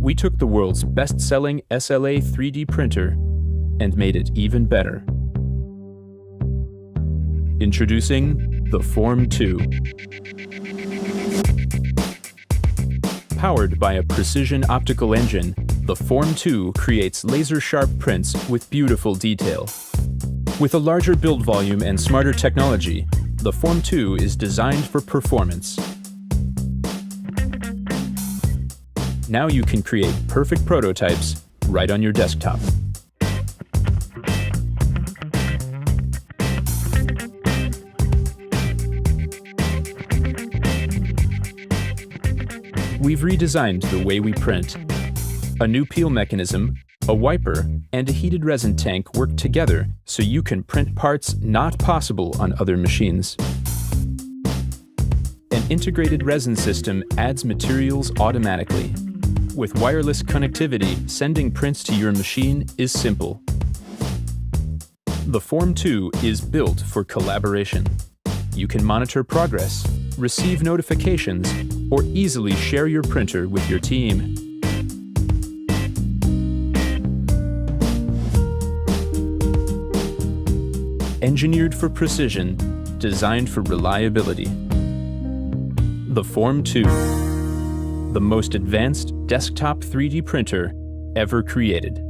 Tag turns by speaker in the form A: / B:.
A: We took the world's best-selling SLA 3D printer and made it even better. Introducing the Form 2. Powered by a precision optical engine, the Form 2 creates laser-sharp prints with beautiful detail. With a larger build volume and smarter technology, the Form 2 is designed for performance. Now you can create perfect prototypes right on your desktop. We've redesigned the way we print. A new peel mechanism, a wiper, and a heated resin tank work together so you can print parts not possible on other machines. An integrated resin system adds materials automatically. With wireless connectivity, sending prints to your machine is simple. The Form 2 is built for collaboration. You can monitor progress, receive notifications, or easily share your printer with your team. Engineered for precision, designed for reliability. The Form 2, the most advanced desktop 3D printer ever created.